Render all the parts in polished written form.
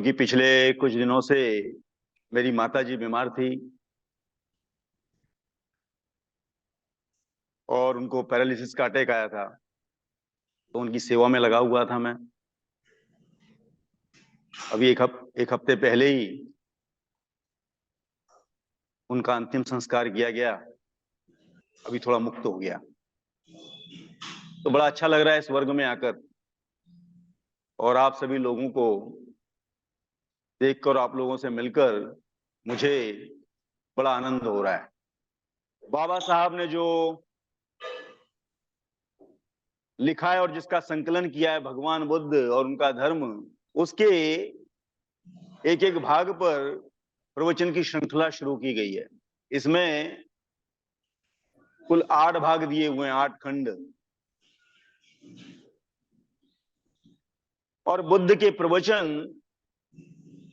क्योंकि पिछले कुछ दिनों से मेरी माता जी बीमार थी और उनको पैरालिसिस का अटैक आया था। तो उनकी सेवा में लगा हुआ था मैं। अभी एक हफ्ते पहले ही उनका अंतिम संस्कार किया गया। अभी थोड़ा मुक्त हो गया, तो बड़ा अच्छा लग रहा है इस वर्ग में आकर, और आप सभी लोगों को देखकर, आप लोगों से मिलकर मुझे बड़ा आनंद हो रहा है। बाबा साहब ने जो लिखा है और जिसका संकलन किया है, भगवान बुद्ध और उनका धर्म, उसके एक एक भाग पर प्रवचन की श्रृंखला शुरू की गई है। इसमें कुल 8 भाग दिए हुए हैं, 8 खंड। और बुद्ध के प्रवचन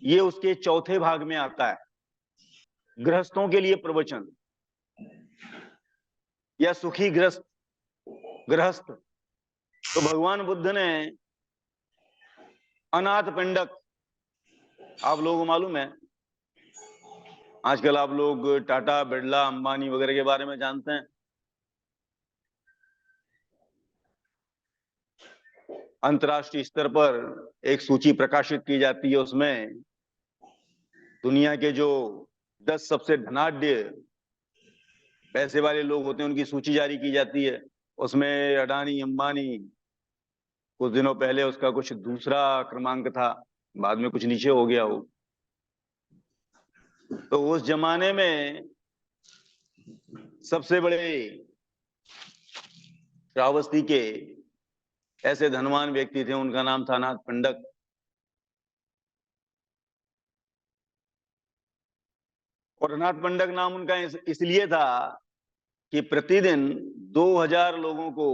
ये उसके चौथे भाग में आता है। गृहस्थों के लिए प्रवचन या सुखी गृहस्थ। तो भगवान बुद्ध ने अनाथ पिंडक, आप लोगों को मालूम है, आजकल आप लोग टाटा, बिरला, अंबानी वगैरह के बारे में जानते हैं। अंतर्राष्ट्रीय स्तर पर एक सूची प्रकाशित की जाती है, उसमें दुनिया के जो 10 सबसे धनाढ्य पैसे वाले लोग होते हैं उनकी सूची जारी की जाती है। उसमें अडानी, अंबानी, कुछ दिनों पहले उसका कुछ दूसरा क्रमांक था, बाद में कुछ नीचे हो गया हो। तो उस जमाने में सबसे बड़े श्रावस्ती के ऐसे धनवान व्यक्ति थे, उनका नाम था अनाथ पिंडक। और अनाथ पिंडक नाम उनका इसलिए था कि प्रतिदिन 2000 लोगों को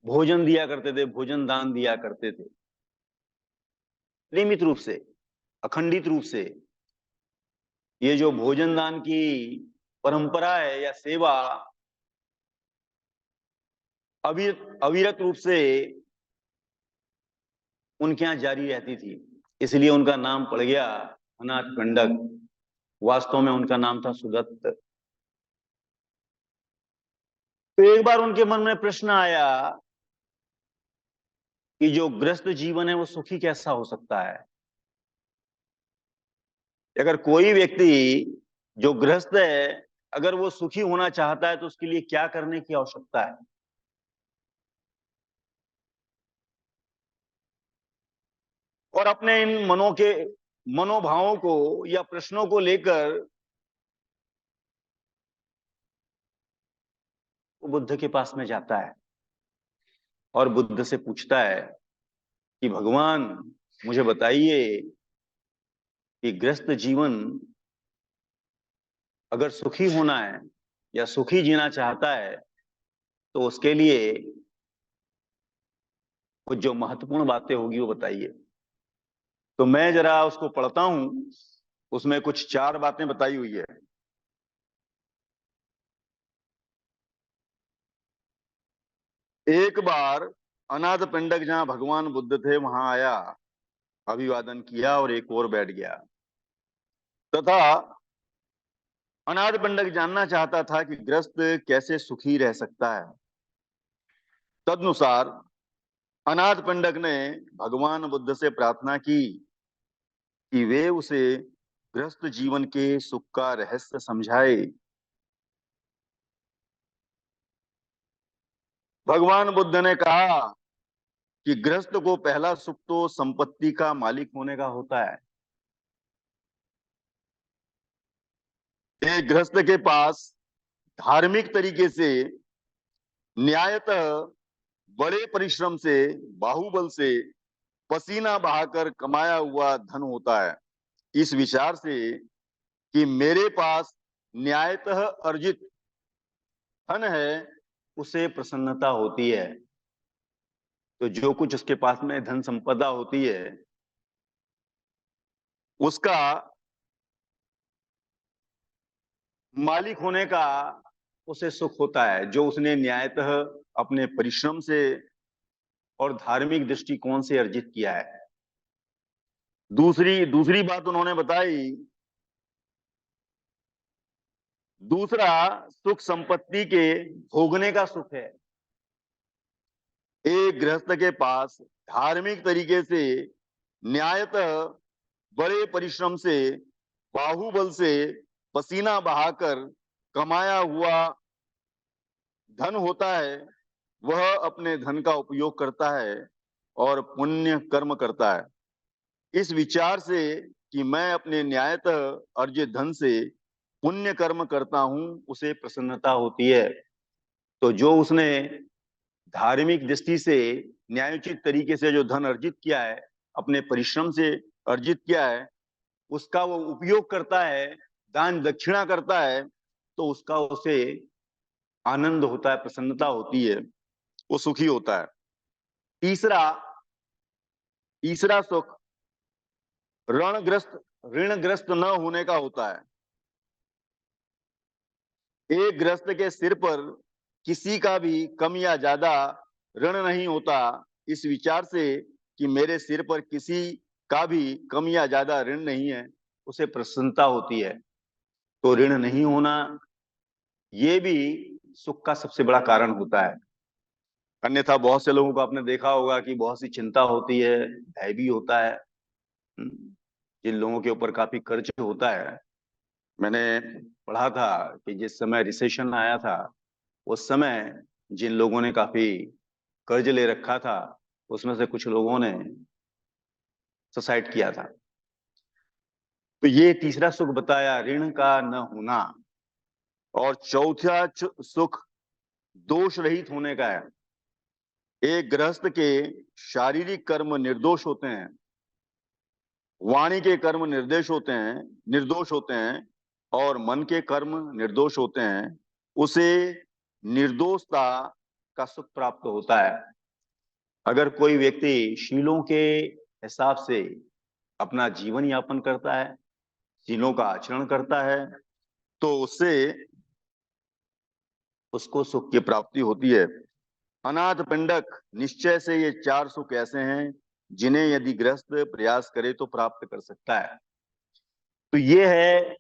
भोजन दिया करते थे, भोजन दान दिया करते थे, नियमित रूप से, अखंडित रूप से। ये जो भोजन दान की परंपरा है या सेवा अविरत रूप से उनके यहाँ जारी रहती थी, इसलिए उनका नाम पड़ गया अनाथ पिंडक। वास्तव में उनका नाम था सुदत्त। तो एक बार उनके मन में प्रश्न आया कि जो गृहस्थ जीवन है वो सुखी कैसा हो सकता है। अगर कोई व्यक्ति जो गृहस्थ है, अगर वो सुखी होना चाहता है तो उसके लिए क्या करने की आवश्यकता है। और अपने इन मनोभावों को या प्रश्नों को लेकर वो बुद्ध के पास में जाता है और बुद्ध से पूछता है कि भगवान, मुझे बताइए कि गृहस्थ जीवन अगर सुखी होना है या सुखी जीना चाहता है तो उसके लिए कुछ जो महत्वपूर्ण बातें होगी वो बताइए। तो मैं जरा उसको पढ़ता हूं, उसमें कुछ 4 बातें बताई हुई है। एक बार अनाथ पिंडक जहां भगवान बुद्ध थे वहां आया, अभिवादन किया और एक और बैठ गया। तथा अनाथ पिंडक जानना चाहता था कि गृहस्थ कैसे सुखी रह सकता है। तदनुसार अनाथ पिंडक ने भगवान बुद्ध से प्रार्थना की कि वे उसे गृहस्थ जीवन के सुख का रहस्य समझाए। भगवान बुद्ध ने कहा कि गृहस्थ को पहला सुख तो संपत्ति का मालिक होने का होता है। एक गृहस्थ के पास धार्मिक तरीके से, न्यायतः, बड़े परिश्रम से, बाहुबल से, पसीना बहाकर कमाया हुआ धन होता है। इस विचार से कि मेरे पास न्यायतः अर्जित धन है, उसे प्रसन्नता होती है। तो जो कुछ उसके पास में धन संपदा होती है उसका मालिक होने का उसे सुख होता है, जो उसने न्यायतः अपने परिश्रम से और धार्मिक दृष्टिकोण से अर्जित किया है। दूसरी दूसरी बात उन्होंने बताई, दूसरा सुख संपत्ति के भोगने का सुख है। एक गृहस्थ के पास धार्मिक तरीके से, न्यायतः बड़े परिश्रम से, बाहुबल से, पसीना बहाकर कमाया हुआ धन होता है। वह अपने धन का उपयोग करता है और पुण्य कर्म करता है, इस विचार से कि मैं अपने न्यायतः अर्जित धन से पुण्य कर्म करता हूं, उसे प्रसन्नता होती है। तो जो उसने धार्मिक दृष्टि से न्यायोचित तरीके से जो धन अर्जित किया है, अपने परिश्रम से अर्जित किया है, उसका वो उपयोग करता है, दान दक्षिणा करता है, तो उसका उसे आनंद होता है, प्रसन्नता होती है, वो सुखी होता है। तीसरा तीसरा सुख ऋणग्रस्त न होने का होता है। एक गृहस्थ के सिर पर किसी का भी कम या ज्यादा ऋण नहीं होता, इस विचार से कि मेरे सिर पर किसी का भी कम या ज्यादा ऋण नहीं है, उसे प्रसन्नता होती है। तो ऋण नहीं होना ये भी सुख का सबसे बड़ा कारण होता है। अन्यथा बहुत से लोगों को आपने देखा होगा कि बहुत सी चिंता होती है, भय भी होता है। जिन लोगों के ऊपर काफी कर्ज होता है, मैंने पढ़ा था कि जिस समय रिसेशन आया था, उस समय जिन लोगों ने काफी कर्ज ले रखा था, उसमें से कुछ लोगों ने सुसाइड किया था। तो ये तीसरा सुख बताया, ऋण का न होना। और चौथा सुख दोष रहित होने का है। एक गृहस्थ के शारीरिक कर्म निर्दोष होते हैं, वाणी के कर्म निर्दोष होते हैं और मन के कर्म निर्दोष होते हैं, उसे निर्दोषता का सुख प्राप्त होता है। अगर कोई व्यक्ति शीलों के हिसाब से अपना जीवन यापन करता है, शीलों का आचरण करता है, तो उससे उसको सुख की प्राप्ति होती है। अनाथ पिंडक निश्चय से ये चार सुख ऐसे हैं जिन्हें यदि गृहस्थ प्रयास करे तो प्राप्त कर सकता है। तो ये है,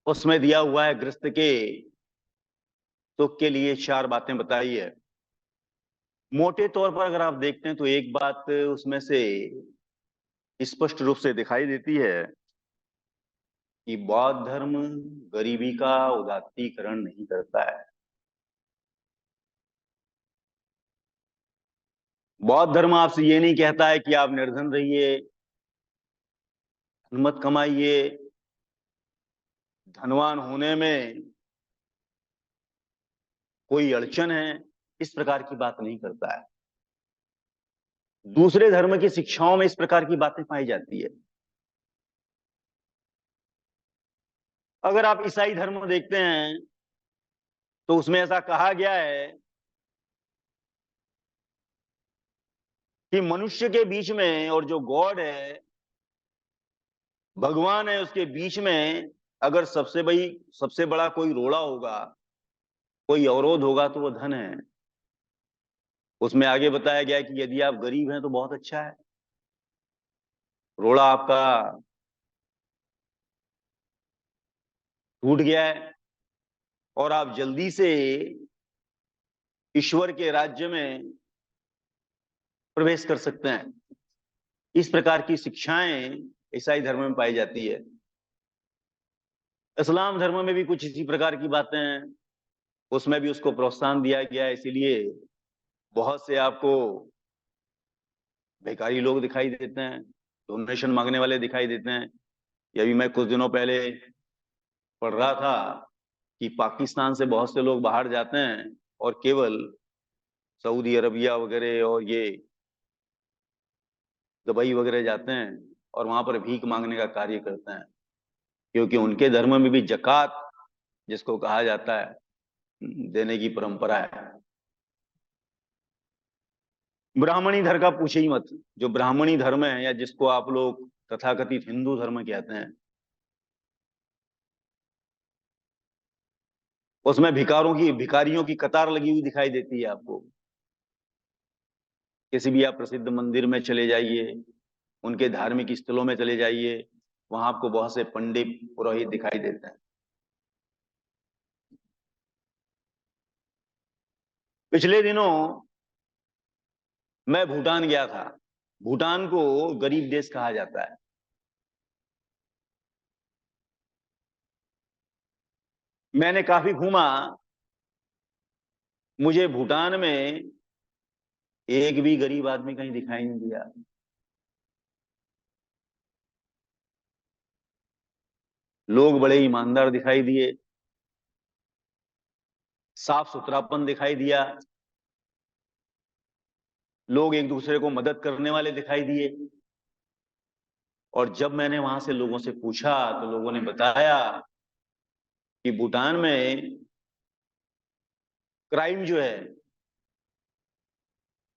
उसमें दिया हुआ है गृहस्थ के सुख के लिए चार बातें बताई है। मोटे तौर पर अगर आप देखते हैं तो एक बात उसमें से स्पष्ट रूप से दिखाई देती है कि बौद्ध धर्म गरीबी का उदात्तीकरण नहीं करता है। बौद्ध धर्म आपसे ये नहीं कहता है कि आप निर्धन रहिए, धन मत कमाइए, धनवान होने में कोई अड़चन है, इस प्रकार की बात नहीं करता है। दूसरे धर्म की शिक्षाओं में इस प्रकार की बातें पाई जाती है। अगर आप ईसाई धर्म देखते हैं तो उसमें ऐसा कहा गया है कि मनुष्य के बीच में और जो गॉड है, भगवान है, उसके बीच में अगर सबसे बड़ा कोई रोड़ा होगा, कोई अवरोध होगा, तो वो धन है। उसमें आगे बताया गया है कि यदि आप गरीब हैं तो बहुत अच्छा है, रोड़ा आपका टूट गया है और आप जल्दी से ईश्वर के राज्य में प्रवेश कर सकते हैं। इस प्रकार की शिक्षाएं ईसाई धर्म में पाई जाती है। इस्लाम धर्म में भी कुछ इसी प्रकार की बातें हैं, उसमें भी उसको प्रोत्साहन दिया गया है। इसीलिए बहुत से आपको भिखारी लोग दिखाई देते हैं, डोनेशन मांगने वाले दिखाई देते हैं। ये अभी मैं कुछ दिनों पहले पढ़ रहा था कि पाकिस्तान से बहुत से लोग बाहर जाते हैं और केवल सऊदी अरबिया वगैरह और ये दुबई वगैरह जाते हैं और वहां पर भीख मांगने का कार्य करते हैं, क्योंकि उनके धर्म में भी जकात जिसको कहा जाता है, देने की परंपरा है। ब्राह्मणी धर्म का पूछे ही मत। जो ब्राह्मणी धर्म है, या जिसको आप लोग तथाकथित हिंदू धर्म कहते हैं, उसमें भिकारियों की कतार लगी हुई दिखाई देती है आपको। किसी भी आप प्रसिद्ध मंदिर में चले जाइए, उनके धार्मिक स्थलों में चले जाइए, वहां आपको बहुत से पंडित पुरोहित दिखाई देते हैं। पिछले दिनों मैं भूटान गया था। भूटान को गरीब देश कहा जाता है। मैंने काफी घूमा। मुझे भूटान में एक भी गरीब आदमी कहीं दिखाई नहीं दिया। लोग बड़े ईमानदार दिखाई दिए, साफ सुथरापन दिखाई दिया, लोग एक दूसरे को मदद करने वाले दिखाई दिए। और जब मैंने वहां से लोगों से पूछा तो लोगों ने बताया कि भूटान में क्राइम जो है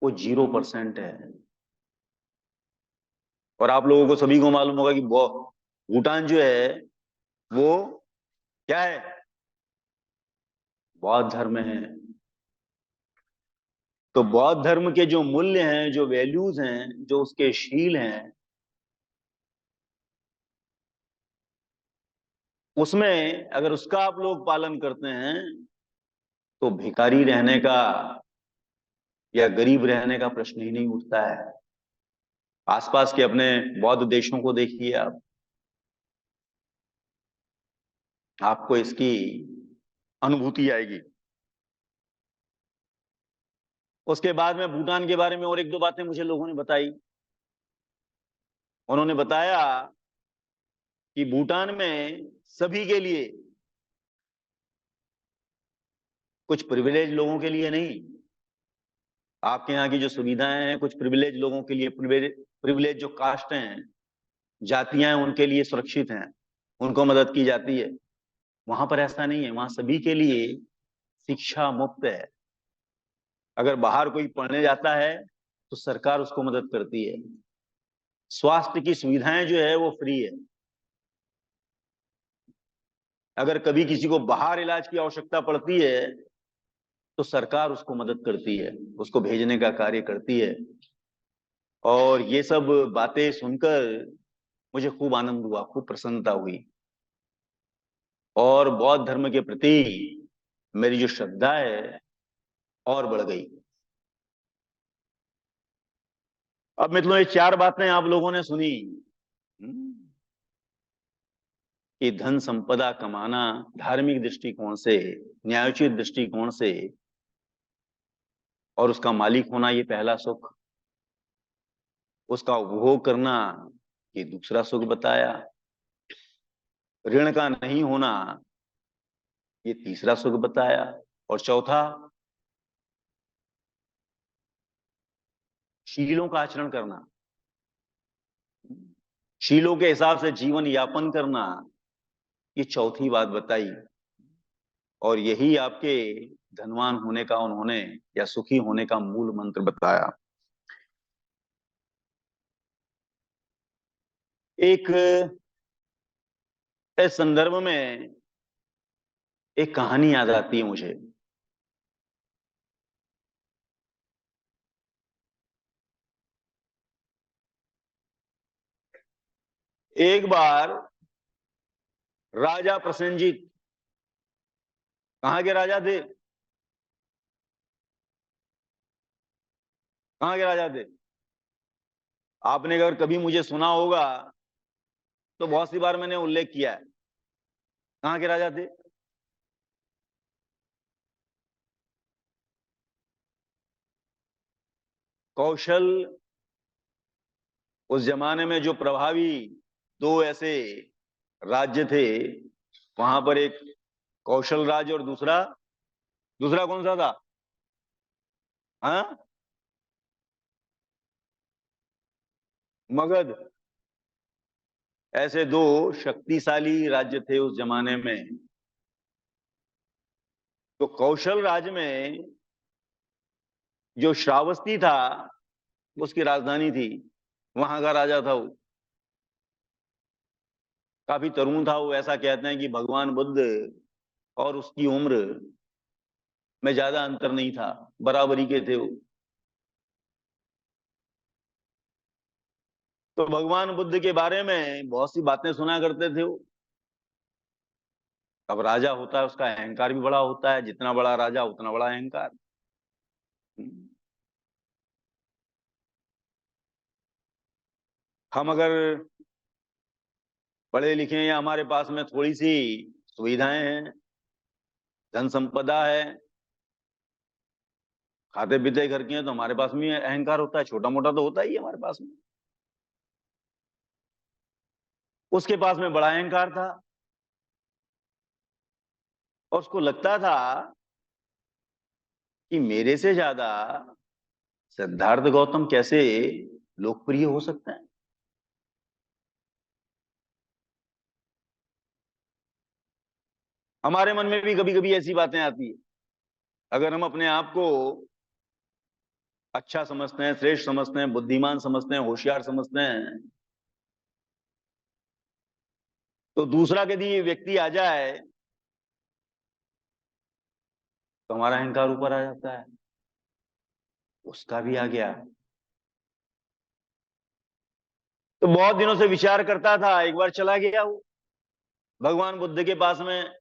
वो 0% है। और आप लोगों को सभी को मालूम होगा कि भूटान जो है वो क्या है, बौद्ध धर्म है। तो बौद्ध धर्म के जो मूल्य हैं, जो वैल्यूज हैं, जो उसके शील हैं, उसमें अगर उसका आप लोग पालन करते हैं तो भिखारी रहने का या गरीब रहने का प्रश्न ही नहीं उठता है। आसपास के अपने बौद्ध देशों को देखिए आप, आपको इसकी अनुभूति आएगी। उसके बाद में भूटान के बारे में और एक दो बातें मुझे लोगों ने बताई। उन्होंने बताया कि भूटान में सभी के लिए, कुछ प्रिविलेज लोगों के लिए नहीं, आपके यहाँ की जो सुविधाएं हैं कुछ प्रिविलेज लोगों के लिए, प्रिविलेज जो कास्ट हैं, जातियां हैं, उनके लिए सुरक्षित हैं, उनको मदद की जाती है। वहां पर ऐसा नहीं है। वहां सभी के लिए शिक्षा मुफ्त है। अगर बाहर कोई पढ़ने जाता है तो सरकार उसको मदद करती है। स्वास्थ्य की सुविधाएं जो है वो फ्री है। अगर कभी किसी को बाहर इलाज की आवश्यकता पड़ती है तो सरकार उसको मदद करती है, उसको भेजने का कार्य करती है। और ये सब बातें सुनकर मुझे खूब आनंद हुआ, खूब प्रसन्नता हुई। और बौद्ध धर्म के प्रति मेरी जो श्रद्धा है और बढ़ गई। अब मित्रों, ये चार बातें आप लोगों ने सुनी कि धन संपदा कमाना धार्मिक दृष्टिकोण से, न्यायोचित दृष्टिकोण से, और उसका मालिक होना ये पहला सुख, उसका उपभोग करना ये दूसरा सुख बताया, ऋण का नहीं होना ये तीसरा सुख बताया, और चौथा शीलों का आचरण करना, शीलों के हिसाब से जीवन यापन करना, ये चौथी बात बताई। और यही आपके धनवान होने का उन्होंने, या सुखी होने का मूल मंत्र बताया। एक इस संदर्भ में एक कहानी याद आती है मुझे। एक बार राजा प्रसेनजीत, कहां के राजा थे? कहां के राजा थे? आपने अगर कभी मुझे सुना होगा तो बहुत सी बार मैंने उल्लेख किया है। कहां के राजा थे? कौशल। उस जमाने में जो प्रभावी दो ऐसे राज्य थे, वहां पर एक कौशल राज्य और दूसरा, दूसरा कौन सा था? हाँ, मगध। ऐसे दो शक्तिशाली राज्य थे उस जमाने में। तो कौशल राज्य में जो श्रावस्ती था, उसकी राजधानी थी, वहां का राजा था वो। काफी तरुण था वो। ऐसा कहते हैं कि भगवान बुद्ध और उसकी उम्र में ज्यादा अंतर नहीं था, बराबरी के थे वो। तो भगवान बुद्ध के बारे में बहुत सी बातें सुना करते थे वो। अब राजा होता है उसका अहंकार भी बड़ा होता है, जितना बड़ा राजा उतना बड़ा अहंकार। हम अगर पढ़े लिखे हैं या हमारे पास में थोड़ी सी सुविधाएं हैं, धन संपदा है, खाते पीते घर के हैं, तो हमारे पास में अहंकार होता है, छोटा मोटा तो होता ही है हमारे पास में। उसके पास में बड़ा अहंकार था और उसको लगता था कि मेरे से ज्यादा सिद्धार्थ गौतम कैसे लोकप्रिय हो सकते हैं। हमारे मन में भी कभी कभी ऐसी बातें आती है। अगर हम अपने आप को अच्छा समझते हैं, श्रेष्ठ समझते हैं, बुद्धिमान समझते हैं, होशियार समझते हैं, तो दूसरा यदि ये व्यक्ति आ जाए तो हमारा अहंकार ऊपर आ जाता है, उसका भी आ गया। तो बहुत दिनों से विचार करता था, एक बार चला गया वो भगवान बुद्ध के पास में।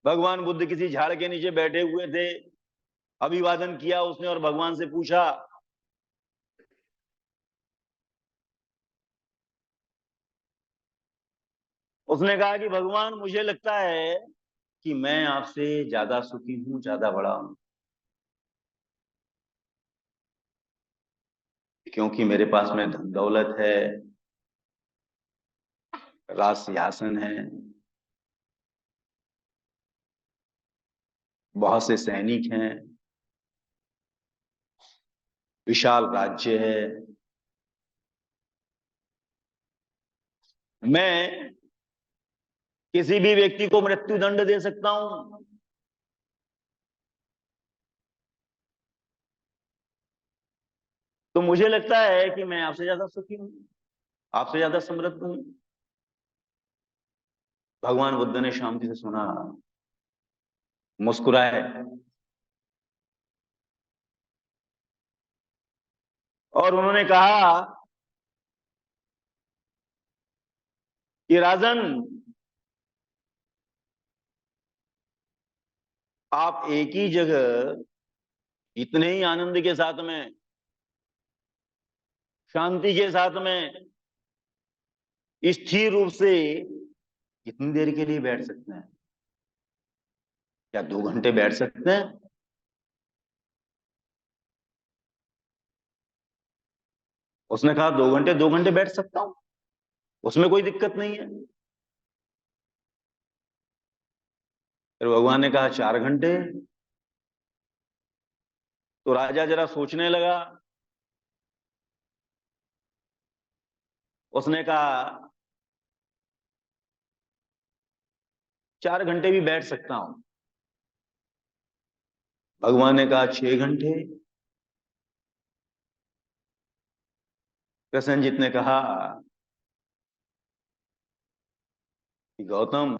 भगवान बुद्ध किसी झाड़ के नीचे बैठे हुए थे, अभिवादन किया उसने और भगवान से पूछा, उसने कहा कि भगवान मुझे लगता है कि मैं आपसे ज्यादा सुखी हूं, ज्यादा बड़ा हूं, क्योंकि मेरे पास में धन दौलत है, राज सिंहासन है, बहुत से सैनिक हैं, विशाल राज्य है। मैं किसी भी व्यक्ति को मृत्यु दंड दे सकता हूं। तो मुझे लगता है कि मैं आपसे ज्यादा सुखी हूं, आपसे ज्यादा समृद्ध हूं। भगवान बुद्ध ने शांति से सुना, मुस्कुराए और उन्होंने कहा कि राजन, आप एक ही जगह इतने ही आनंद के साथ में, शांति के साथ में, स्थिर रूप से कितनी देर के लिए बैठ सकते हैं? क्या 2 घंटे बैठ सकते हैं? उसने कहा 2 घंटे, 2 घंटे बैठ सकता हूं, उसमें कोई दिक्कत नहीं है। फिर भगवान ने कहा 4 घंटे। तो राजा जरा सोचने लगा, उसने कहा 4 घंटे भी बैठ सकता हूं। भगवान ने कहा 6 घंटे। प्रसन्नजीत ने कहा कि गौतम,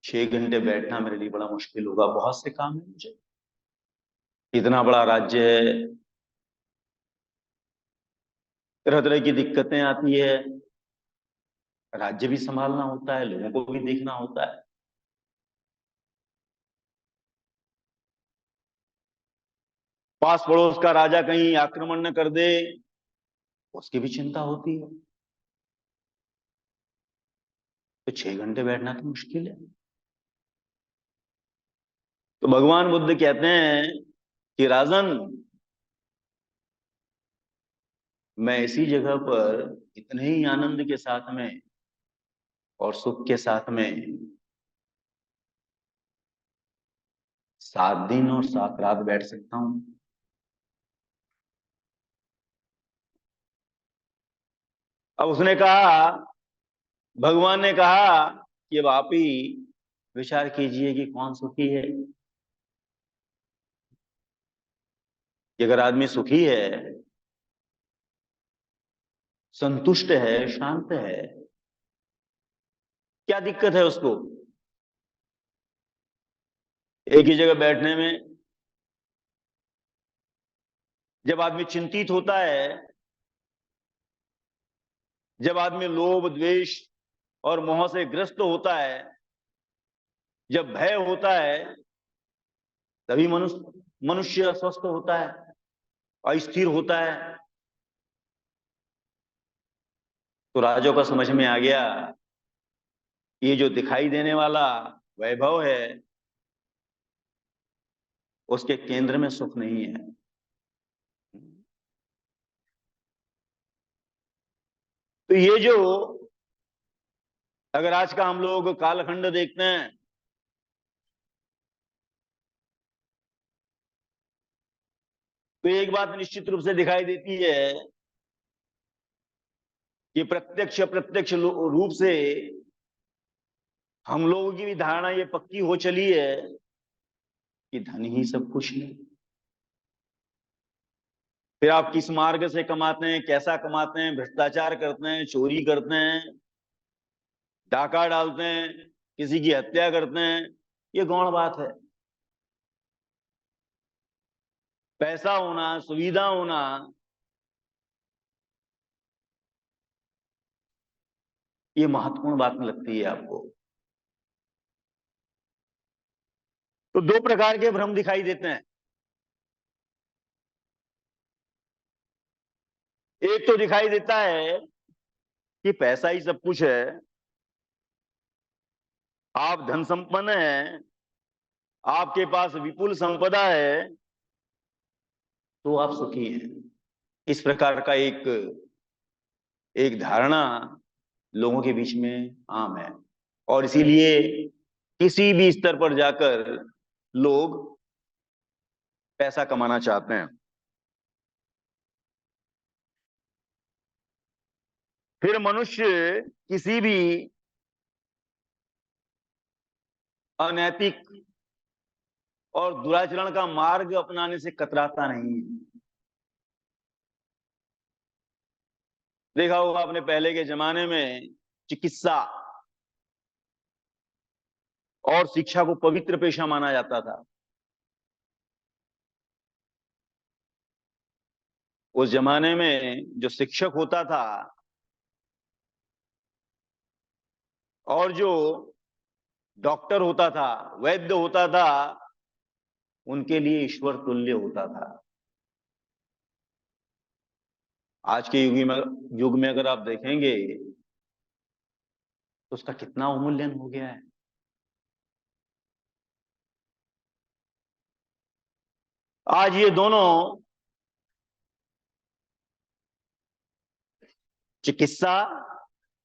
6 घंटे बैठना मेरे लिए बड़ा मुश्किल होगा, बहुत से काम है मुझे, इतना बड़ा राज्य है, तरह तरह की दिक्कतें आती है, राज्य भी संभालना होता है, लोगों को भी देखना होता है। पास पड़ोस का राजा कहीं आक्रमण न कर दे, उसकी भी चिंता होती है। तो 6 घंटे बैठना तो मुश्किल है। तो भगवान बुद्ध कहते हैं कि राजन, मैं इसी जगह पर इतने ही आनंद के साथ में और सुख के साथ में 7 दिन और 7 रात बैठ सकता हूं। अब उसने कहा, भगवान ने कहा कि अब आप ही विचार कीजिए कि कौन सुखी है। कि अगर आदमी सुखी है, संतुष्ट है, शांत है, क्या दिक्कत है उसको एक ही जगह बैठने में? जब आदमी चिंतित होता है जब आदमी लोभ, द्वेष और मोह से ग्रस्त होता है, जब भय होता है, तभी मनुष्य मनुष्य अस्वस्थ होता है, अस्थिर होता है। तो राजों का समझ में आ गया, ये जो दिखाई देने वाला वैभव है, उसके केंद्र में सुख नहीं है। तो ये जो, अगर आज का हम लोग कालखंड देखते हैं, तो एक बात निश्चित रूप से दिखाई देती है कि प्रत्यक्ष अप्रत्यक्ष रूप से हम लोगों की भी धारणा ये पक्की हो चली है कि धन ही सब कुछ है। फिर आप किस मार्ग से कमाते हैं, कैसा कमाते हैं, भ्रष्टाचार करते हैं, चोरी करते हैं, डाका डालते हैं, किसी की हत्या करते हैं, ये गौण बात है। पैसा होना, सुविधा होना, ये महत्वपूर्ण बात लगती है आपको। तो दो प्रकार के भ्रम दिखाई देते हैं। एक तो दिखाई देता है कि पैसा ही सब कुछ है, आप धन संपन्न हैं, आपके पास विपुल संपदा है, तो आप सुखी हैं। इस प्रकार का एक एक धारणा लोगों के बीच में आम है, और इसीलिए किसी भी स्तर पर जाकर लोग पैसा कमाना चाहते हैं। फिर मनुष्य किसी भी अनैतिक और दुराचरण का मार्ग अपनाने से कतराता नहीं है। देखा होगा आपने, पहले के जमाने में चिकित्सा और शिक्षा को पवित्र पेशा माना जाता था। उस जमाने में जो शिक्षक होता था और जो डॉक्टर होता था, वैद्य होता था, उनके लिए ईश्वर तुल्य होता था। आज के युग में अगर आप देखेंगे तो उसका कितना अवमूल्यन हो गया है। आज ये दोनों, चिकित्सा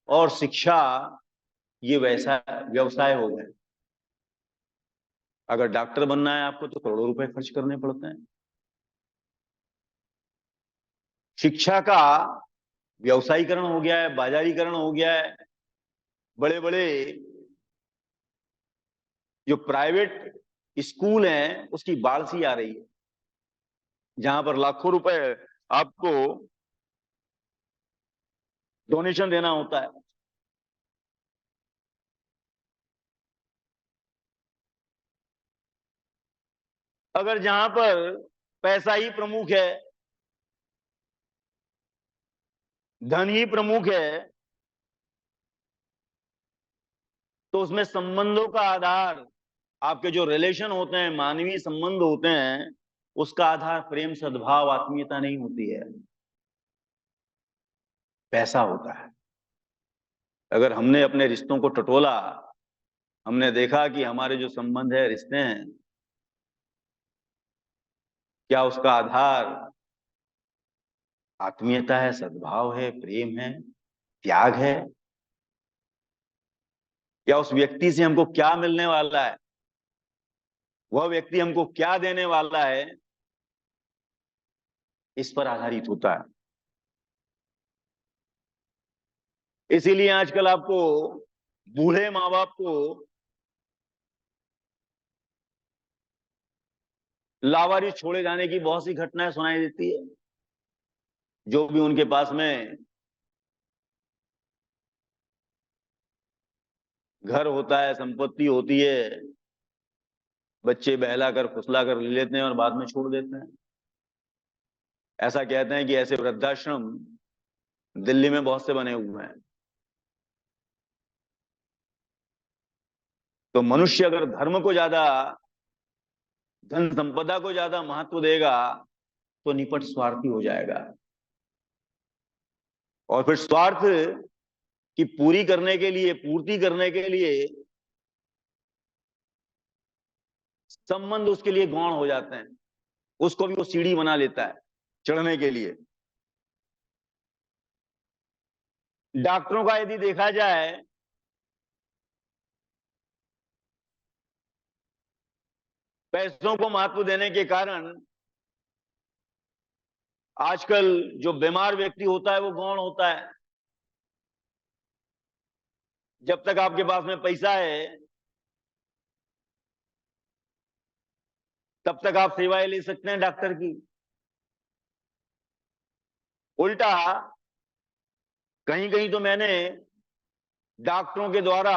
और शिक्षा, ये वैसा व्यवसाय हो गए। अगर डॉक्टर बनना है आपको तो करोड़ों रुपए खर्च करने पड़ते हैं। शिक्षा का व्यवसायीकरण हो गया है, बाजारीकरण हो गया है। बड़े बड़े जो प्राइवेट स्कूल हैं, उसकी बाढ़ सी आ रही है, जहां पर लाखों रुपए आपको डोनेशन देना होता है। अगर जहां पर पैसा ही प्रमुख है, धन ही प्रमुख है, तो उसमें संबंधों का आधार, आपके जो रिलेशन होते हैं, मानवीय संबंध होते हैं, उसका आधार प्रेम, सद्भाव, आत्मीयता नहीं होती है, पैसा होता है। अगर हमने अपने रिश्तों को टटोला, हमने देखा कि हमारे जो संबंध है, रिश्ते हैं, क्या उसका आधार आत्मीयता है, सद्भाव है, प्रेम है, त्याग है, या उस व्यक्ति से हमको क्या मिलने वाला है, वह व्यक्ति हमको क्या देने वाला है, इस पर आधारित होता है। इसीलिए आजकल आपको बूढ़े माँ बाप को लावारिस छोड़े जाने की बहुत सी घटनाएं सुनाई देती है। जो भी उनके पास में घर होता है, संपत्ति होती है, बच्चे बहला कर फुसला कर ले लेते हैं और बाद में छोड़ देते हैं। ऐसा कहते हैं कि ऐसे वृद्धाश्रम दिल्ली में बहुत से बने हुए हैं। तो मनुष्य अगर धर्म को ज्यादा, धन संपदा को ज्यादा महत्व देगा तो निपट स्वार्थी हो जाएगा, और फिर स्वार्थ की पूर्ति करने के लिए संबंध उसके लिए गौण हो जाते हैं, उसको भी वो सीढ़ी बना लेता है चढ़ने के लिए। डॉक्टरों का यदि देखा जाए, पैसों को महत्व देने के कारण आजकल जो बीमार व्यक्ति होता है वो गौण होता है। जब तक आपके पास में पैसा है तब तक आप सेवाएं ले सकते हैं डॉक्टर की। उल्टा कहीं कहीं तो मैंने डॉक्टरों के द्वारा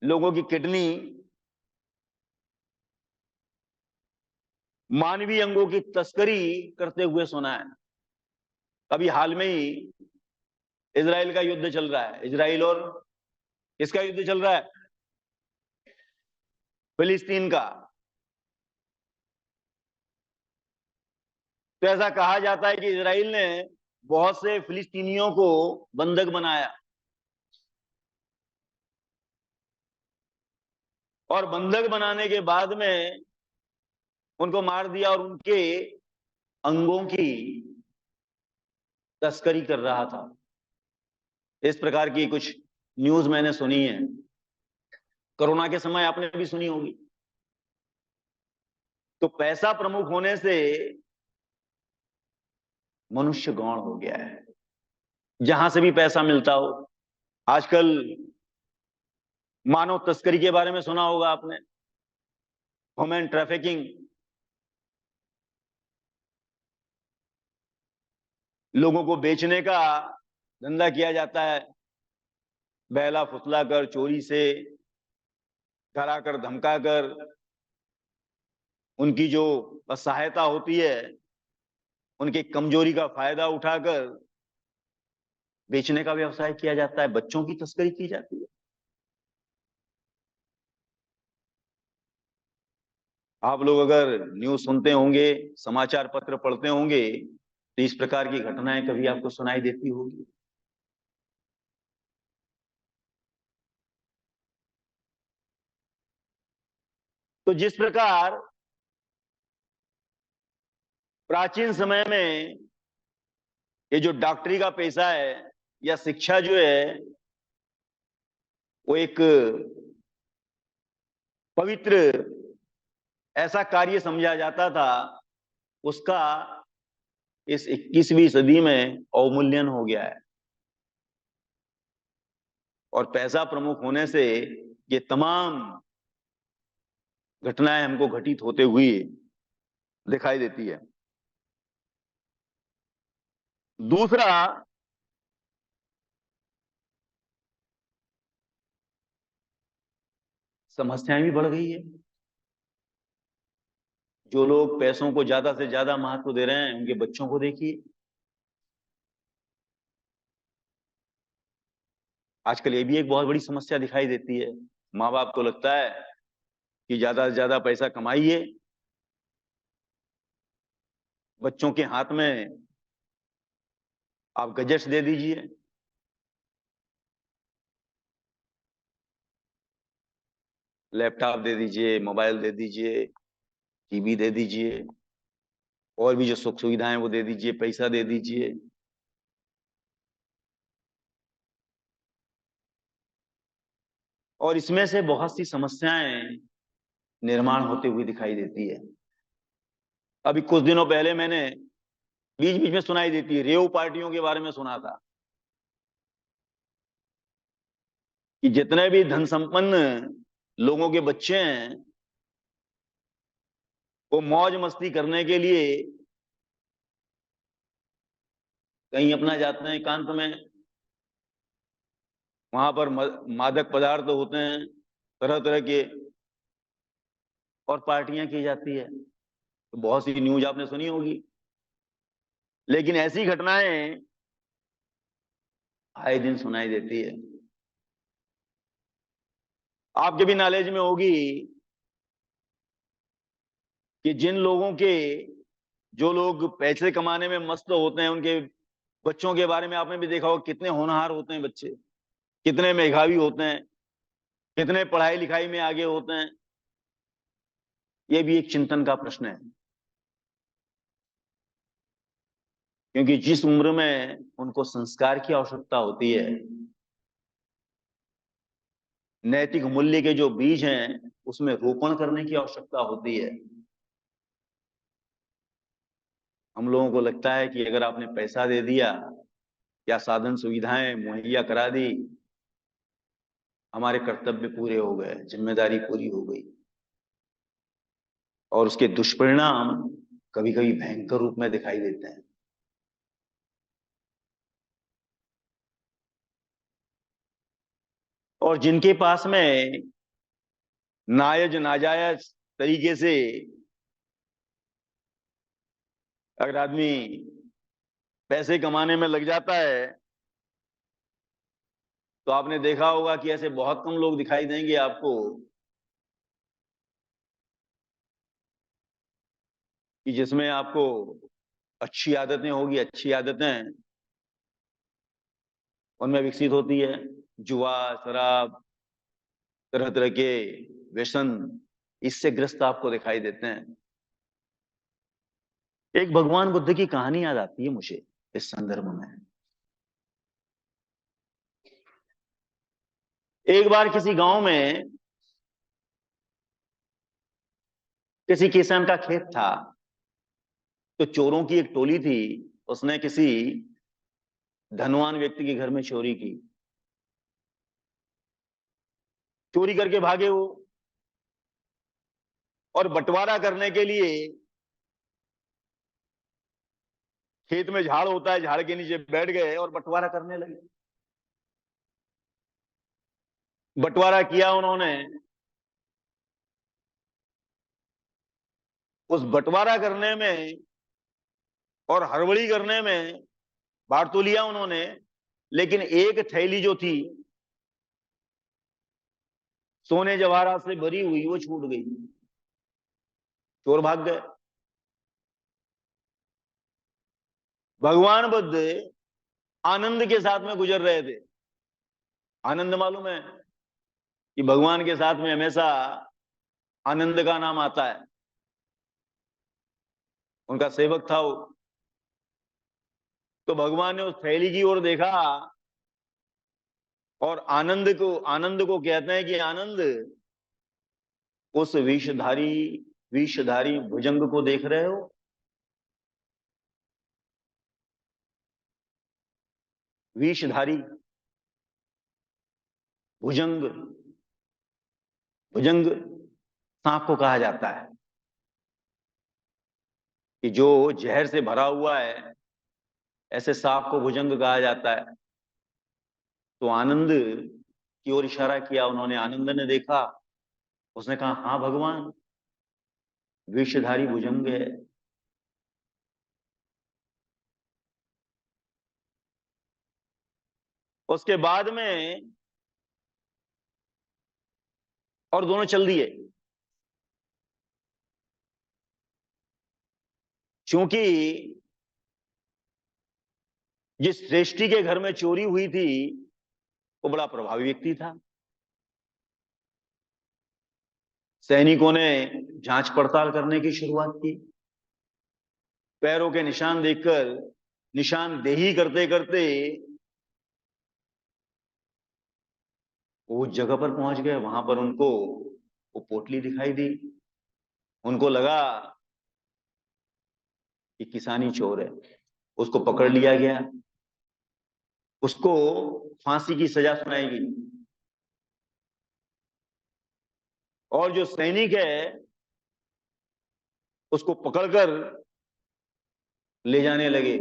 लोगों की किडनी, मानवीय अंगों की तस्करी करते हुए सुना है। अभी हाल में ही इजराइल का युद्ध चल रहा है, इजराइल और किसका युद्ध चल रहा है? फिलिस्तीन का। तो ऐसा कहा जाता है कि इजराइल ने बहुत से फिलिस्तीनियों को बंधक बनाया और बंधक बनाने के बाद में उनको मार दिया और उनके अंगों की तस्करी कर रहा था। इस प्रकार की कुछ न्यूज मैंने सुनी है। कोरोना के समय आपने भी सुनी होगी। तो पैसा प्रमुख होने से मनुष्य गौण हो गया है, जहां से भी पैसा मिलता हो। आजकल मानव तस्करी के बारे में सुना होगा आपने, ह्यूमन ट्रैफिकिंग। लोगों को बेचने का धंधा किया जाता है, बहला फुसला कर, चोरी से डरा कर, धमका कर, उनकी जो असहायता होती है, उनकी कमजोरी का फायदा उठाकर बेचने का व्यवसाय किया जाता है, बच्चों की तस्करी की जाती है। आप लोग अगर न्यूज सुनते होंगे, समाचार पत्र पढ़ते होंगे, तो इस प्रकार की घटनाएं कभी आपको सुनाई देती होगी। तो जिस प्रकार प्राचीन समय में ये जो डॉक्टरी का पेशा है या शिक्षा जो है, वो एक पवित्र ऐसा कार्य समझा जाता था, उसका इस 21वीं सदी में अवमूल्यन हो गया है। और पैसा प्रमुख होने से ये तमाम घटनाएं हमको घटित होते हुए दिखाई देती है। दूसरा, समस्याएं भी बढ़ गई है। जो लोग पैसों को ज्यादा से ज्यादा महत्व दे रहे हैं, उनके बच्चों को देखिए। आजकल ये भी एक बहुत बड़ी समस्या दिखाई देती है। माँ बाप को लगता है कि ज्यादा से ज्यादा पैसा कमाइए, बच्चों के हाथ में आप गजेट्स दे दीजिए, लैपटॉप दे दीजिए, मोबाइल दे दीजिए, टीवी दे दीजिए, और भी जो सुख सुविधाएं वो दे दीजिए, पैसा दे दीजिए। और इसमें से बहुत सी समस्याएं निर्माण होते हुए दिखाई देती है। अभी कुछ दिनों पहले मैंने बीच बीच में सुनाई देती है, रेव पार्टियों के बारे में सुना था कि जितने भी धन संपन्न लोगों के बच्चे हैं, वो मौज मस्ती करने के लिए कहीं अपना जाते हैं एकांत में। वहां पर मादक पदार्थ होते हैं तरह तरह के, और पार्टियां की जाती है। तो बहुत सी न्यूज आपने सुनी होगी। लेकिन ऐसी घटनाएं आए दिन सुनाई देती है। आपके भी नॉलेज में होगी कि जिन लोगों के, जो लोग पैसे कमाने में मस्त होते हैं, उनके बच्चों के बारे में आपने भी देखा होगा, कितने होनहार होते हैं बच्चे, कितने मेधावी होते हैं, कितने पढ़ाई लिखाई में आगे होते हैं। ये भी एक चिंतन का प्रश्न है, क्योंकि जिस उम्र में उनको संस्कार की आवश्यकता होती है, नैतिक मूल्य के जो बीज हैं उसमें रोपण करने की आवश्यकता होती है। हम लोगों को लगता है कि अगर आपने पैसा दे दिया या साधन सुविधाएं मुहैया करा दी, हमारे कर्तव्य पूरे हो गए, जिम्मेदारी पूरी हो गई। और उसके दुष्परिणाम कभी कभी भयंकर रूप में दिखाई देते हैं। और जिनके पास में नायज नाजायज तरीके से अगर आदमी पैसे कमाने में लग जाता है, तो आपने देखा होगा कि ऐसे बहुत कम लोग दिखाई देंगे आपको कि जिसमें आपको अच्छी आदतें होगी। अच्छी आदतें उनमें विकसित होती है। जुआ, शराब, तरह तरह के व्यसन, इससे ग्रस्त आपको दिखाई देते हैं। एक भगवान बुद्ध की कहानी याद आती है मुझे इस संदर्भ में। एक बार किसी गांव में किसी किसान का खेत था, तो चोरों की एक टोली थी। उसने किसी धनवान व्यक्ति के घर में चोरी की। चोरी करके भागे वो, और बंटवारा करने के लिए खेत में झाड़ होता है, झाड़ के नीचे बैठ गए और बंटवारा करने लगे। बंटवारा किया उन्होंने। उस बंटवारा करने में और हड़बड़ी करने में बांट तो लिया उन्होंने, लेकिन एक थैली जो थी सोने जवाहरात से भरी हुई, वो छूट गई। चोर भाग गए। भगवान बुद्ध आनंद के साथ में गुजर रहे थे। आनंद मालूम है कि भगवान के साथ में हमेशा आनंद का नाम आता है। उनका सेवक था वो। तो भगवान ने उस थैली की ओर देखा, और आनंद को कहते हैं कि आनंद, उस विषधारी भुजंग को देख रहे हो? विषधारी भुजंग, भुजंग सांप को कहा जाता है कि जो जहर से भरा हुआ है, ऐसे सांप को भुजंग कहा जाता है। तो आनंद की ओर इशारा किया उन्होंने। आनंद ने देखा, उसने कहा, हाँ भगवान, विषधारी भुजंग है। उसके बाद में और दोनों चल दिए, क्योंकि जिस श्रेष्ठी के घर में चोरी हुई थी वो बड़ा प्रभावी व्यक्ति था। सैनिकों ने जांच पड़ताल करने की शुरुआत की। पैरों के निशान देखकर निशानदेही करते करते वो जगह पर पहुंच गए। वहां पर उनको वो पोटली दिखाई दी। उनको लगा कि किसानी चोर है। उसको पकड़ लिया गया। उसको फांसी की सजा सुनाई गई। और जो सैनिक है उसको पकड़कर ले जाने लगे।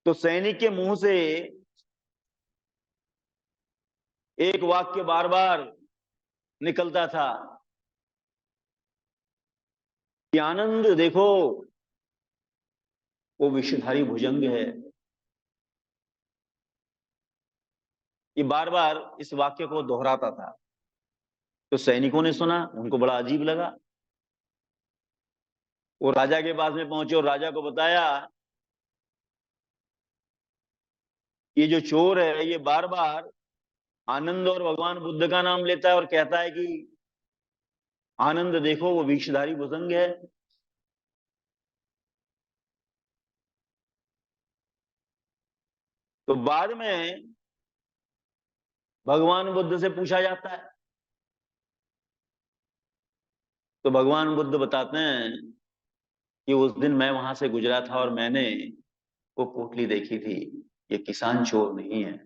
तो सैनिक के मुंह से एक वाक्य बार बार निकलता था कि आनंद देखो वो विषधारी भुजंग है। ये बार बार इस वाक्य को दोहराता था। तो सैनिकों ने सुना, उनको बड़ा अजीब लगा। वो राजा के पास में पहुंचे और राजा को बताया, ये जो चोर है ये बार बार आनंद और भगवान बुद्ध का नाम लेता है और कहता है कि आनंद देखो वो विषधारी भुजंग है। तो बाद में भगवान बुद्ध से पूछा जाता है, तो भगवान बुद्ध बताते हैं कि उस दिन मैं वहां से गुजरा था और मैंने वो पोटली देखी थी। ये किसान चोर नहीं है,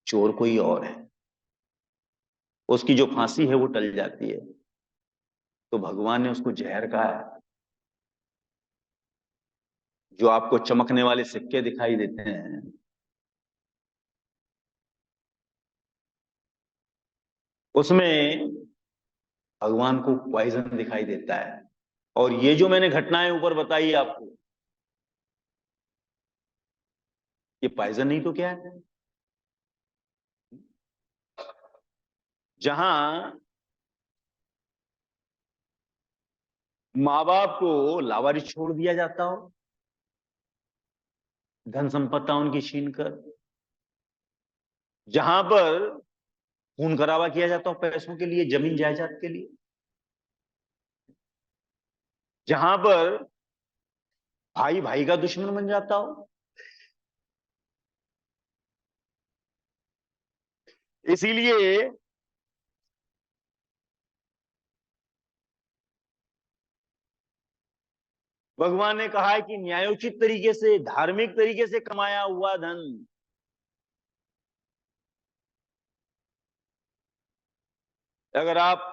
चोर कोई और है। उसकी जो फांसी है वो टल जाती है। तो भगवान ने उसको जहर कहा है। जो आपको चमकने वाले सिक्के दिखाई देते हैं, उसमें भगवान को पॉइजन दिखाई देता है। और ये जो मैंने घटनाएं ऊपर बताई आपको, ये पॉइजन नहीं तो क्या है? जहां माँ बाप को लावारिस छोड़ दिया जाता हो, धन संपत्ता उनकी छीन कर, जहां पर खून खराबा किया जाता हो पैसों के लिए, जमीन जायदाद के लिए, जहां पर भाई भाई का दुश्मन बन जाता हो। इसीलिए भगवान ने कहा है कि न्यायोचित तरीके से, धार्मिक तरीके से कमाया हुआ धन, अगर आप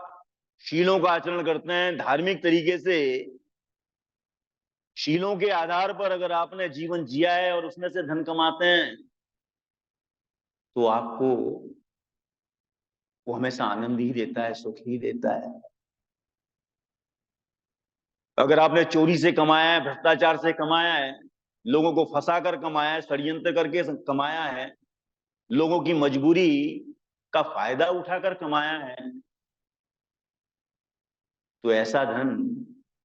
शीलों का आचरण करते हैं, धार्मिक तरीके से शीलों के आधार पर अगर आपने जीवन जिया है और उसमें से धन कमाते हैं, तो आपको वो हमेशा आनंद ही देता है, सुख ही देता है। अगर आपने चोरी से कमाया है, भ्रष्टाचार से कमाया है, लोगों को फंसा कर कमाया है, षड्यंत्र करके कमाया है, लोगों की मजबूरी का फायदा उठाकर कमाया है, तो ऐसा धन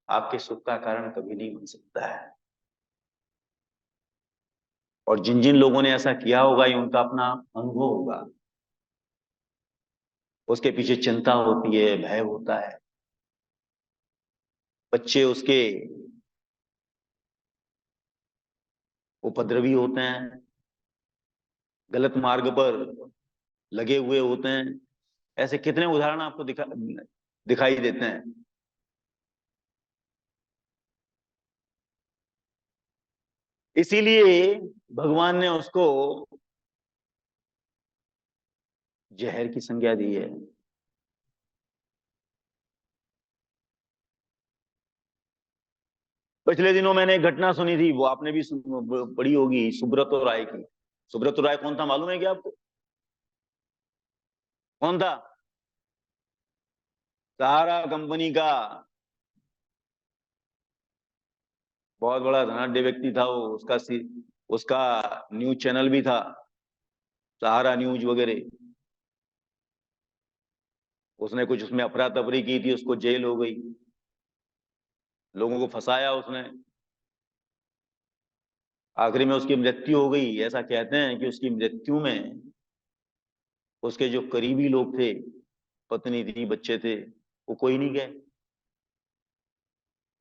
आपके सुख का कारण कभी नहीं बन सकता है। और जिन जिन लोगों ने ऐसा किया होगा, ये उनका अपना अनुभव होगा। उसके पीछे चिंता होती है, भय होता है, बच्चे उसके उपद्रवी होते हैं, गलत मार्ग पर लगे हुए होते हैं। ऐसे कितने उदाहरण आपको दिखाई देते हैं। इसीलिए भगवान ने उसको जहर की संज्ञा दी है। पिछले दिनों मैंने एक घटना सुनी थी, वो आपने भी पढ़ी होगी, सुब्रत राय की। सुब्रत राय कौन था मालूम है क्या आपको? कौन था? सहारा कंपनी का बहुत बड़ा धनाढ्य व्यक्ति था वो। उसका न्यूज चैनल भी था, सहारा न्यूज वगैरह। उसने कुछ उसमें अफरा तफरी की थी, उसको जेल हो गई, लोगों को फंसाया उसने। आखिरी में उसकी मृत्यु हो गई। ऐसा कहते हैं कि उसकी मृत्यु में उसके जो करीबी लोग थे, पत्नी थी, बच्चे थे, वो कोई नहीं गए।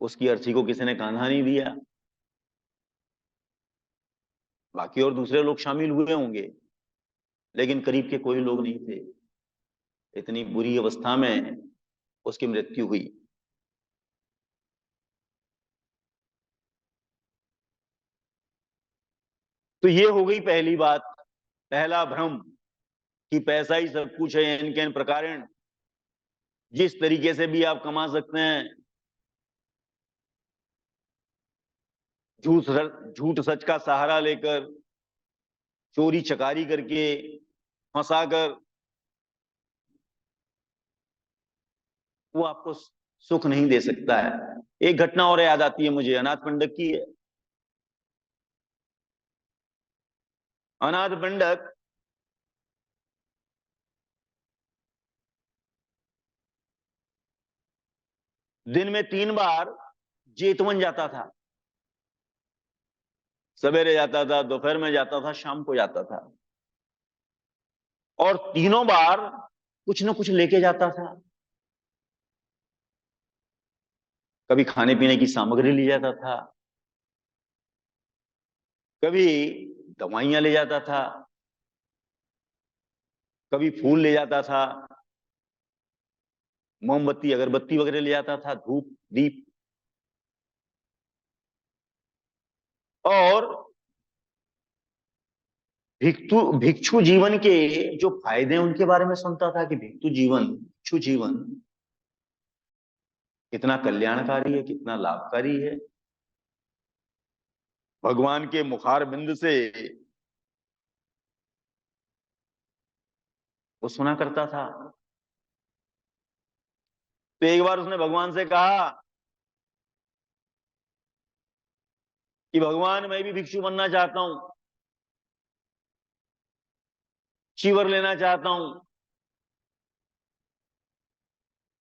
उसकी अर्थी को किसी ने कान्हा नहीं दिया। बाकी और दूसरे लोग शामिल हुए होंगे, लेकिन करीब के कोई लोग नहीं थे। इतनी बुरी अवस्था में उसकी मृत्यु हुई। तो ये हो गई पहली बात, पहला भ्रम, कि पैसा ही सब कुछ है। इनके इन प्रकार जिस तरीके से भी आप कमा सकते हैं, झूठ झूठ सच का सहारा लेकर, चोरी चकारी करके, फंसा कर, वो आपको सुख नहीं दे सकता है। एक घटना और याद आती है मुझे, अनाथ पंडक की है। अनाथ पंडक दिन में 3 बार जेतवन जाता था। सवेरे जाता था, दोपहर में जाता था, शाम को जाता था, और तीनों बार कुछ न कुछ लेके जाता था। कभी खाने पीने की सामग्री ले जाता था, कभी दवाइयां ले जाता था, कभी फूल ले जाता था, मोमबत्ती अगरबत्ती वगैरह ले जाता था, धूप दीप। और भिक्षु भिक्षु जीवन के जो फायदे हैं उनके बारे में सुनता था कि भिक्षु जीवन कितना कल्याणकारी है, कितना लाभकारी है। भगवान के मुखार बिंद से वो सुना करता था। तो एक बार उसने भगवान से कहा कि भगवान, मैं भी भिक्षु बनना चाहता हूं, चीवर लेना चाहता हूं।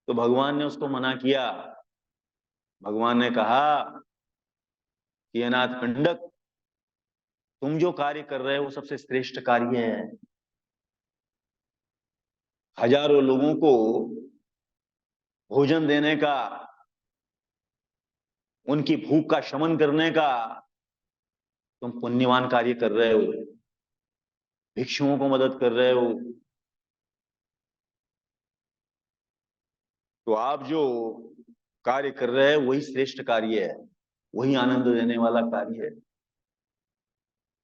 तो भगवान ने उसको मना किया। भगवान ने कहा कि अनाथ पिंडक, तुम जो कार्य कर रहे हो वो सबसे श्रेष्ठ कार्य है। हजारों लोगों को भोजन देने का, उनकी भूख का शमन करने का तुम पुण्यवान कार्य कर रहे हो, भिक्षुओं को मदद कर रहे हो। तो आप जो कार्य कर रहे हैं वही श्रेष्ठ कार्य है, वही आनंद देने वाला कार्य है।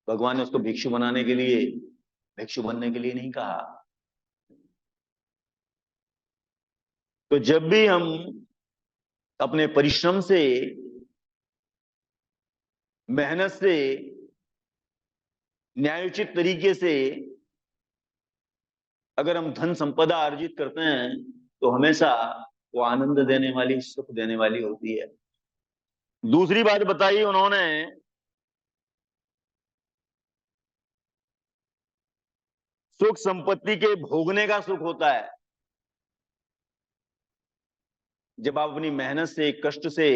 भगवान ने उसको भिक्षु बनाने के लिए, भिक्षु बनने के लिए नहीं कहा। तो जब भी हम अपने परिश्रम से, मेहनत से, न्यायोचित तरीके से अगर हम धन संपदा अर्जित करते हैं तो हमेशा वो आनंद देने वाली, सुख देने वाली होती है। दूसरी बात बताई उन्होंने, सुख संपत्ति के भोगने का सुख होता है। जब आप अपनी मेहनत से, कष्ट से,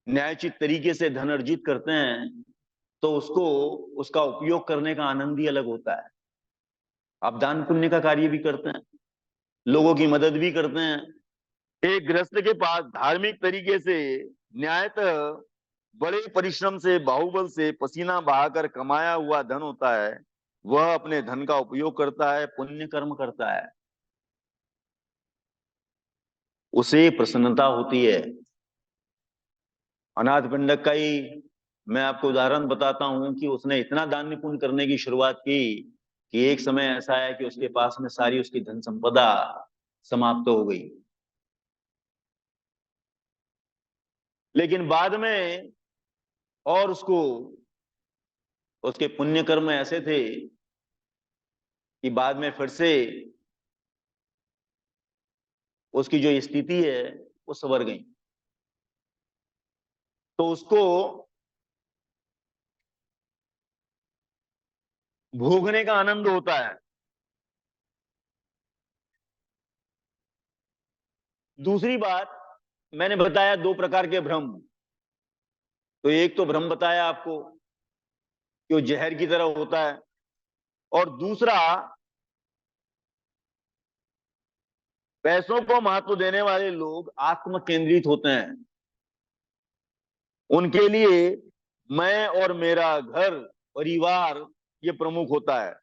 न्यायोचित तरीके से धन अर्जित करते हैं तो उसको, उसका उपयोग करने का आनंद ही अलग होता है। आप दान पुण्य का कार्य भी करते हैं, लोगों की मदद भी करते हैं। एक गृहस्थ के पास धार्मिक तरीके से, न्यायतः बड़े परिश्रम से, बाहुबल से, पसीना बहाकर कमाया हुआ धन होता है, वह अपने धन का उपयोग करता है, पुण्य कर्म करता है, उसे प्रसन्नता होती है। अनाथ पिंडक का ही मैं आपको उदाहरण बताता हूं कि उसने इतना दान पुण्य करने की शुरुआत की कि एक समय ऐसा है कि उसके पास में सारी उसकी धन संपदा समाप्त हो गई। लेकिन बाद में और उसको, उसके पुण्य कर्म ऐसे थे कि बाद में फिर से उसकी जो स्थिति है वो संवर गई। तो उसको भोगने का आनंद होता है। दूसरी बात, मैंने बताया 2 प्रकार के भ्रम। तो एक तो भ्रम बताया आपको कि वो जहर की तरह होता है, और दूसरा, पैसों को महत्व देने वाले लोग आत्म केंद्रित होते हैं। उनके लिए मैं और मेरा घर परिवार ये प्रमुख होता है।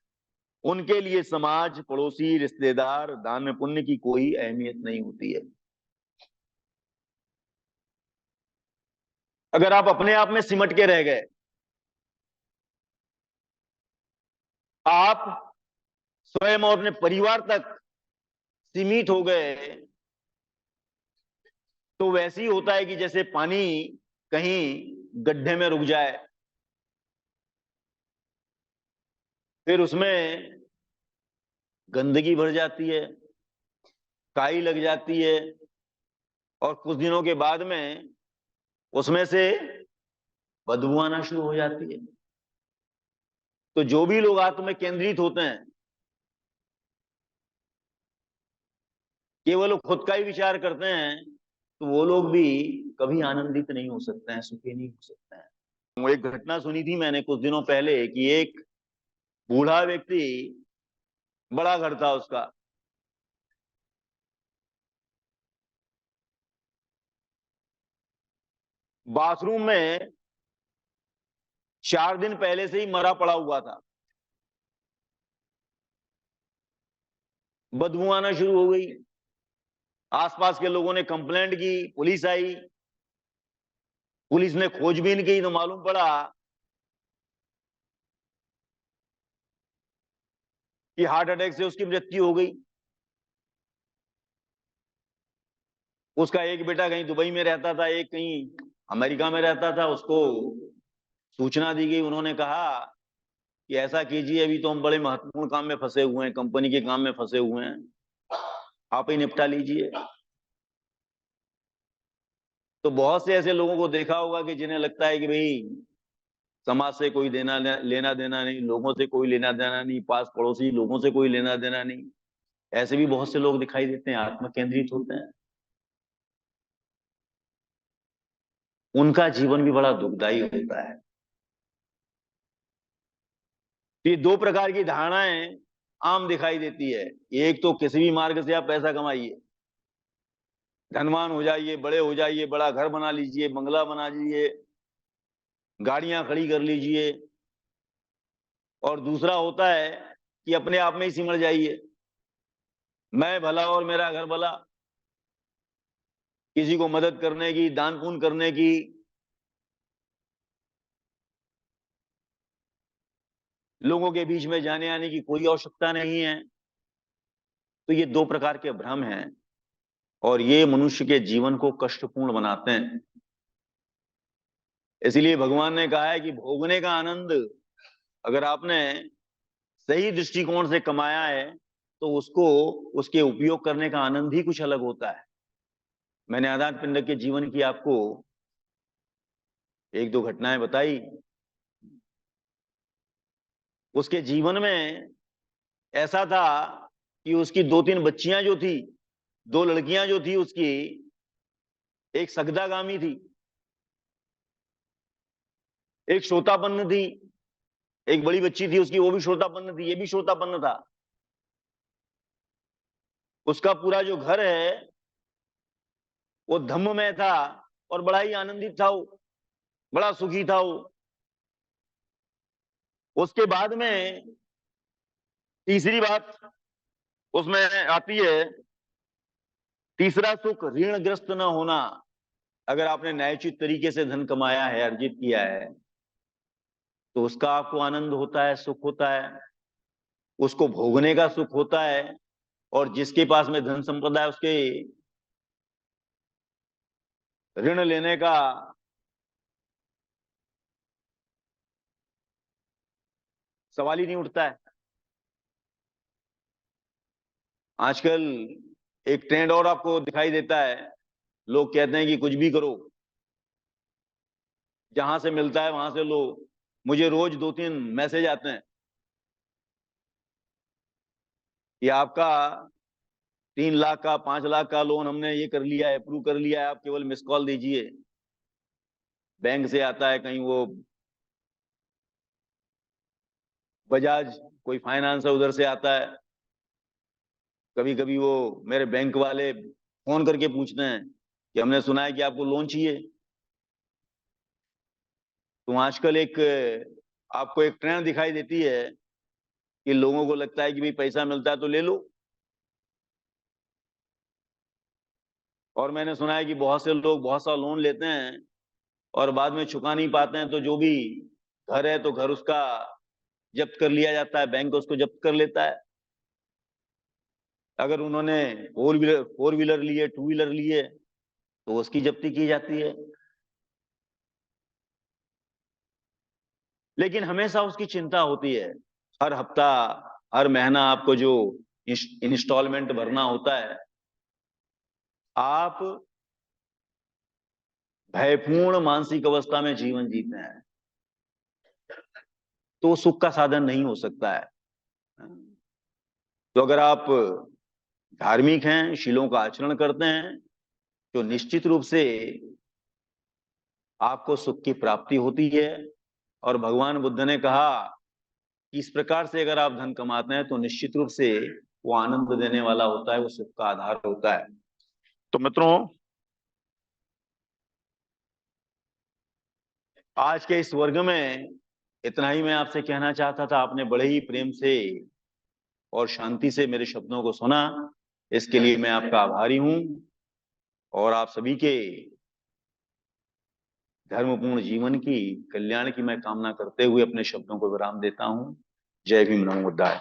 उनके लिए समाज, पड़ोसी, रिश्तेदार, दान पुण्य की कोई अहमियत नहीं होती है। अगर आप अपने आप में सिमट के रह गए, आप स्वयं और अपने परिवार तक सीमित हो गए, तो वैसे ही होता है कि जैसे पानी कहीं गड्ढे में रुक जाए, फिर उसमें गंदगी भर जाती है, काई लग जाती है, और कुछ दिनों के बाद में उसमें से बदबू आना शुरू हो जाती है। तो जो भी लोग आत्म में केंद्रित होते हैं, केवल खुद का ही विचार करते हैं, तो वो लोग भी कभी आनंदित नहीं हो सकते हैं, सुखी नहीं हो सकते हैं। एक घटना सुनी थी मैंने कुछ दिनों पहले कि एक बूढ़ा व्यक्ति, बड़ा घर था उसका, बाथरूम में 4 दिन पहले से ही मरा पड़ा हुआ था। बदबू आना शुरू हो गई। आसपास के लोगों ने कंप्लेंट की, पुलिस आई, पुलिस ने खोजबीन की तो मालूम पड़ा कि हार्ट अटैक से उसकी मृत्यु हो गई। उसका एक बेटा कहीं दुबई में रहता था, एक कहीं अमेरिका में रहता था। उसको सूचना दी गई, उन्होंने कहा कि ऐसा कीजिए, अभी तो हम बड़े महत्वपूर्ण काम में फंसे हुए हैं, कंपनी के काम में फंसे हुए हैं, आप ही निपटा लीजिए। तो बहुत से ऐसे लोगों को देखा होगा कि जिन्हें लगता है कि भाई समाज से कोई लेना देना नहीं, लोगों से कोई लेना देना नहीं, पास पड़ोसी लोगों से कोई लेना देना नहीं। ऐसे भी बहुत से लोग दिखाई देते हैं, आत्म केंद्रित होते हैं। उनका जीवन भी बड़ा दुखदायी होता है। ये 2 प्रकार की धारणाएं आम दिखाई देती है। एक तो किसी भी मार्ग से आप पैसा कमाइए, धनवान हो जाइए, बड़े हो जाइए, बड़ा घर बना लीजिए, बंगला बना लीजिए, गाड़ियां खड़ी कर लीजिए। और दूसरा होता है कि अपने आप में ही सिमट जाइए, मैं भला और मेरा घर भला। किसी को मदद करने की, दान पुण्य करने की, लोगों के बीच में जाने आने की कोई आवश्यकता नहीं है। तो ये 2 प्रकार के भ्रम हैं और ये मनुष्य के जीवन को कष्टपूर्ण बनाते हैं। इसलिए भगवान ने कहा है कि भोगने का आनंद अगर आपने सही दृष्टिकोण से कमाया है तो उसको, उसके उपयोग करने का आनंद ही कुछ अलग होता है। मैंने आजाद पिंडक के जीवन की आपको 1-2 घटनाएं बताई। उसके जीवन में ऐसा था कि उसकी 2-3 बच्चियां जो थी, 2 लड़कियां जो थी उसकी, एक सगदागामी थी, एक श्रोतापन्न थी। एक बड़ी बच्ची थी उसकी, वो भी श्रोतापन्न थी, ये भी श्रोतापन्न था। उसका पूरा जो घर है वो धम्म में था और बड़ा ही आनंदित था वो, बड़ा सुखी था वो। उसके बाद में तीसरी बात उसमें आती है, तीसरा सुख ऋणग्रस्त न होना। अगर आपने न्यायोचित तरीके से धन कमाया है, अर्जित किया है, तो उसका आपको आनंद होता है, सुख होता है, उसको भोगने का सुख होता है। और जिसके पास में धन संपदा है उसके ऋण लेने का सवाल ही नहीं उठता है। आजकल एक ट्रेंड और आपको दिखाई देता है, लोग कहते हैं कि कुछ भी करो, जहां से मिलता है वहां से लो। मुझे रोज 2-3 मैसेज आते हैं कि आपका 3 लाख का, 5 लाख का लोन हमने ये कर लिया है, अप्रूव कर लिया है, आप केवल मिस कॉल दीजिए। बैंक से आता है, कहीं वो बजाज कोई फाइनेंस है उधर से आता है। कभी कभी वो मेरे बैंक वाले फोन करके पूछते हैं कि हमने सुना है कि आपको लोन चाहिए। तो आजकल एक आपको एक ट्रेंड दिखाई देती है कि लोगों को लगता है कि भाई पैसा मिलता है तो ले लो। और मैंने सुना है कि बहुत से लोग बहुत सा लोन लेते हैं और बाद में चुका नहीं पाते हैं, तो जो भी घर है तो घर उसका जब्त कर लिया जाता है, बैंक उसको जब्त कर लेता है। अगर उन्होंने 4 व्हीलर लिए, 2 व्हीलर लिए, तो उसकी जब्ती की जाती है। लेकिन हमेशा उसकी चिंता होती है। हर हफ्ता, हर महीना आपको जो इंस्टॉलमेंट भरना होता है, आप भयपूर्ण मानसिक अवस्था में जीवन जीते हैं, तो सुख का साधन नहीं हो सकता है। तो अगर आप धार्मिक हैं, शीलों का आचरण करते हैं, तो निश्चित रूप से आपको सुख की प्राप्ति होती है। और भगवान बुद्ध ने कहा कि इस प्रकार से अगर आप धन कमाते हैं तो निश्चित रूप से वो आनंद देने वाला होता है, वो सुख का आधार होता है। तो मित्रों, आज के इस वर्ग में इतना ही मैं आपसे कहना चाहता था। आपने बड़े ही प्रेम से और शांति से मेरे शब्दों को सुना, इसके लिए मैं आपका आभारी हूं। और आप सभी के धर्मपूर्ण जीवन की, कल्याण की मैं कामना करते हुए अपने शब्दों को विराम देता हूं। जय भीम, नमो बुद्धाय।